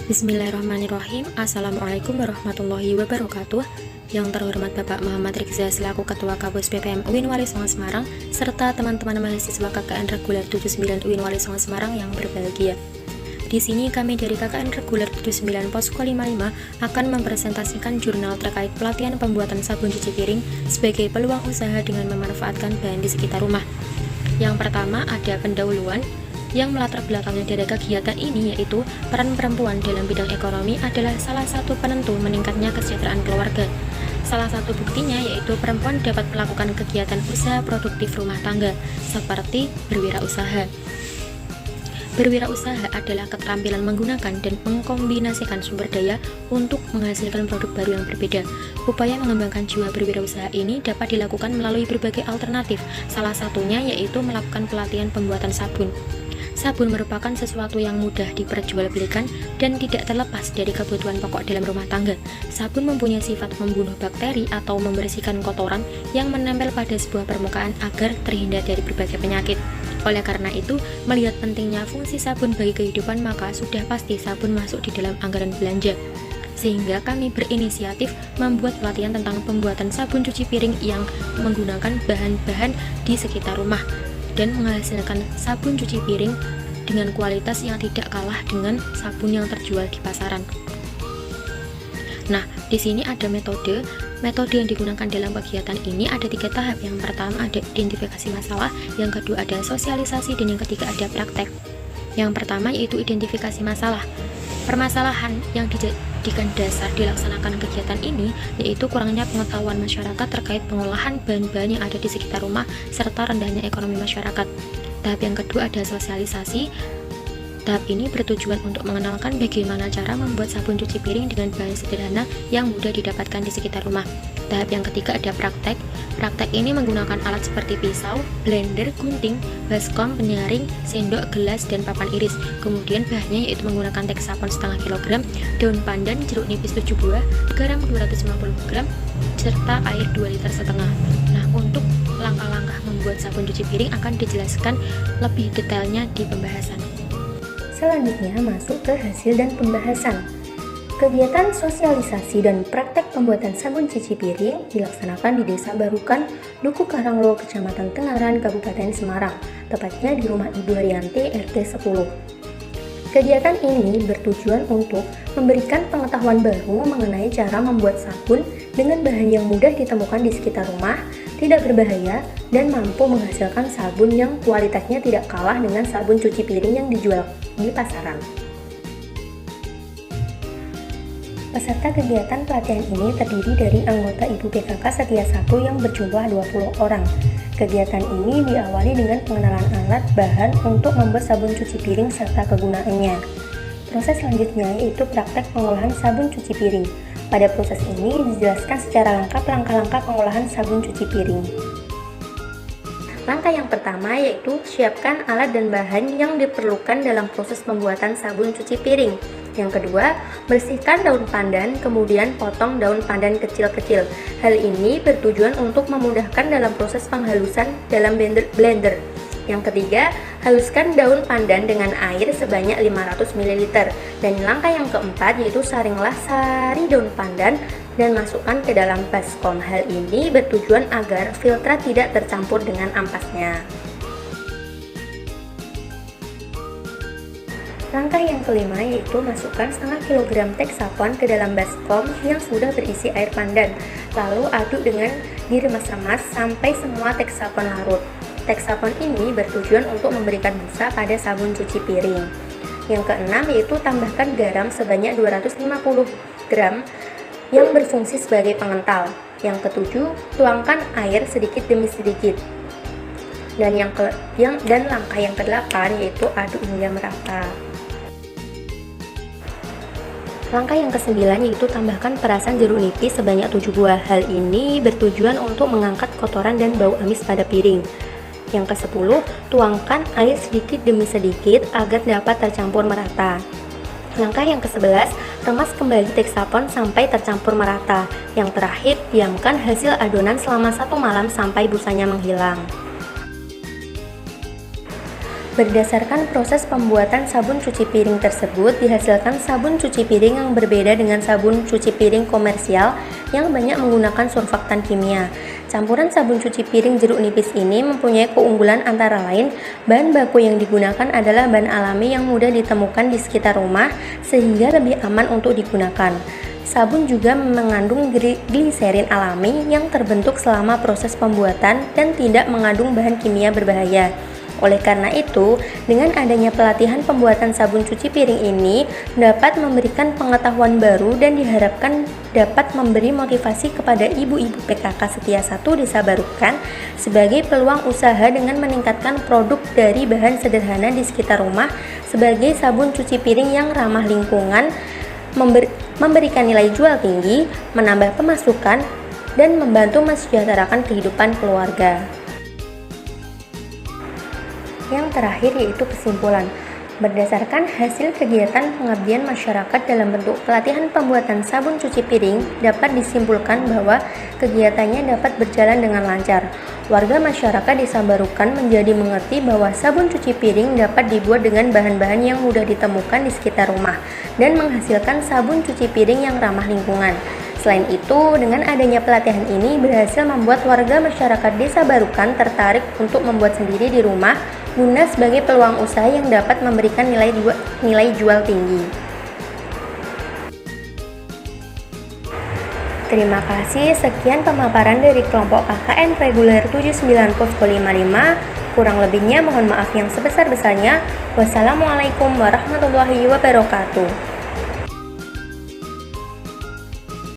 Bismillahirrahmanirrahim. Assalamualaikum warahmatullahi wabarakatuh. Yang terhormat Bapak Muhammad Rikza selaku Ketua Kapus BPM UIN Wali Songo Semarang serta teman-teman mahasiswa KKN Reguler 79 UIN Wali Songo Semarang yang berbahagia. Di sini kami dari KKN Reguler 79 Posko 55 akan mempresentasikan jurnal terkait pelatihan pembuatan sabun cuci piring sebagai peluang usaha dengan memanfaatkan bahan di sekitar rumah. Yang pertama ada pendahuluan. Yang melatar belakangnya dari kegiatan ini yaitu peran perempuan dalam bidang ekonomi adalah salah satu penentu meningkatnya kesejahteraan keluarga. Salah satu buktinya yaitu perempuan dapat melakukan kegiatan usaha produktif rumah tangga seperti berwirausaha. Berwirausaha adalah keterampilan menggunakan dan mengkombinasikan sumber daya untuk menghasilkan produk baru yang berbeda. Upaya mengembangkan jiwa berwirausaha ini dapat dilakukan melalui berbagai alternatif, salah satunya yaitu melakukan pelatihan pembuatan sabun. Sabun merupakan sesuatu yang mudah diperjualbelikan dan tidak terlepas dari kebutuhan pokok dalam rumah tangga. Sabun mempunyai sifat membunuh bakteri atau membersihkan kotoran yang menempel pada sebuah permukaan agar terhindar dari berbagai penyakit. Oleh karena itu, melihat pentingnya fungsi sabun bagi kehidupan, maka sudah pasti sabun masuk di dalam anggaran belanja. Sehingga kami berinisiatif membuat pelatihan tentang pembuatan sabun cuci piring yang menggunakan bahan-bahan di sekitar rumah dan menghasilkan sabun cuci piring dengan kualitas yang tidak kalah dengan sabun yang terjual di pasaran. Nah, di sini ada metode yang digunakan dalam kegiatan ini ada 3 tahap. Yang pertama ada identifikasi masalah, yang kedua ada sosialisasi, dan yang ketiga ada praktek. Yang pertama yaitu identifikasi masalah. Permasalahan yang dijadikan dasar dilaksanakan kegiatan ini yaitu kurangnya pengetahuan masyarakat terkait pengolahan bahan-bahan yang ada di sekitar rumah serta rendahnya ekonomi masyarakat. Tahap yang kedua ada sosialisasi. Tahap ini bertujuan untuk mengenalkan bagaimana cara membuat sabun cuci piring dengan bahan sederhana yang mudah didapatkan di sekitar rumah. Tahap yang ketiga ada praktek. Praktek ini menggunakan alat seperti pisau, blender, gunting, baskom, penyaring, sendok, gelas, dan papan iris. Kemudian bahannya yaitu menggunakan teks sabun setengah kilogram, daun pandan, jeruk nipis 7 buah, garam 250 gram, serta air 2 liter setengah. Nah, untuk langkah-langkah membuat sabun cuci piring akan dijelaskan lebih detailnya di pembahasan. Selanjutnya masuk ke hasil dan pembahasan. Kegiatan sosialisasi dan praktek pembuatan sabun cuci piring dilaksanakan di Desa Barukan, Duku Karanglo, Kecamatan Tengaran, Kabupaten Semarang, tepatnya di rumah Ibu Arianti, RT 10. Kegiatan ini bertujuan untuk memberikan pengetahuan baru mengenai cara membuat sabun dengan bahan yang mudah ditemukan di sekitar rumah, tidak berbahaya, dan mampu menghasilkan sabun yang kualitasnya tidak kalah dengan sabun cuci piring yang dijual di pasaran. Peserta kegiatan pelatihan ini terdiri dari anggota Ibu PKK Setia 1 yang berjumlah 20 orang. Kegiatan ini diawali dengan pengenalan alat bahan untuk membuat sabun cuci piring serta kegunaannya. Proses selanjutnya yaitu praktek pengolahan sabun cuci piring. Pada proses ini dijelaskan secara lengkap langkah-langkah pengolahan sabun cuci piring. Langkah yang pertama yaitu siapkan alat dan bahan yang diperlukan dalam proses pembuatan sabun cuci piring. Yang kedua, bersihkan daun pandan, kemudian potong daun pandan kecil-kecil. Hal ini bertujuan untuk memudahkan dalam proses penghalusan dalam blender. Yang ketiga, haluskan daun pandan dengan air sebanyak 500 ml. Dan langkah yang keempat yaitu saringlah sari daun pandan dan masukkan ke dalam baskom. Hal ini bertujuan agar filtrat tidak tercampur dengan ampasnya. Langkah yang kelima yaitu masukkan setengah kilogram teksapon ke dalam baskom yang sudah berisi air pandan. Lalu aduk dengan diremas-remas sampai semua teksapon larut. Teksapon ini bertujuan untuk memberikan busa pada sabun cuci piring. Yang keenam yaitu tambahkan garam sebanyak 250 gram yang berfungsi sebagai pengental. Yang ketujuh, tuangkan air sedikit demi sedikit. Dan langkah yang kedelapan yaitu aduk hingga merata. Langkah yang kesembilan yaitu tambahkan perasan jeruk nipis sebanyak 7 buah. Hal ini bertujuan untuk mengangkat kotoran dan bau amis pada piring. Yang ke-10, tuangkan air sedikit demi sedikit agar dapat tercampur merata. Langkah yang ke-11, remas kembali teksapon sampai tercampur merata. Yang terakhir, diamkan hasil adonan selama 1 malam sampai busanya menghilang. Berdasarkan proses pembuatan sabun cuci piring tersebut, dihasilkan sabun cuci piring yang berbeda dengan sabun cuci piring komersial yang banyak menggunakan surfaktan kimia. Campuran sabun cuci piring jeruk nipis ini mempunyai keunggulan antara lain, bahan baku yang digunakan adalah bahan alami yang mudah ditemukan di sekitar rumah sehingga lebih aman untuk digunakan. Sabun juga mengandung gliserin alami yang terbentuk selama proses pembuatan dan tidak mengandung bahan kimia berbahaya. Oleh karena itu, dengan adanya pelatihan pembuatan sabun cuci piring ini dapat memberikan pengetahuan baru dan diharapkan dapat memberi motivasi kepada ibu-ibu PKK Setia 1 Desa Barukan sebagai peluang usaha dengan meningkatkan produk dari bahan sederhana di sekitar rumah sebagai sabun cuci piring yang ramah lingkungan, memberikan nilai jual tinggi, menambah pemasukan, dan membantu mensejahterakan kehidupan keluarga. Yang terakhir yaitu kesimpulan. Berdasarkan hasil kegiatan pengabdian masyarakat dalam bentuk pelatihan pembuatan sabun cuci piring, dapat disimpulkan bahwa kegiatannya dapat berjalan dengan lancar. Warga masyarakat Desa Barukan menjadi mengerti bahwa sabun cuci piring dapat dibuat dengan bahan-bahan yang mudah ditemukan di sekitar rumah dan menghasilkan sabun cuci piring yang ramah lingkungan. Selain itu, dengan adanya pelatihan ini berhasil membuat warga masyarakat Desa Barukan tertarik untuk membuat sendiri di rumah guna sebagai peluang usaha yang dapat memberikan nilai jual tinggi. Terima kasih, sekian pemaparan dari kelompok KKN reguler 79 Posko 55. Kurang lebihnya mohon maaf yang sebesar-besarnya. Wassalamualaikum warahmatullahi wabarakatuh.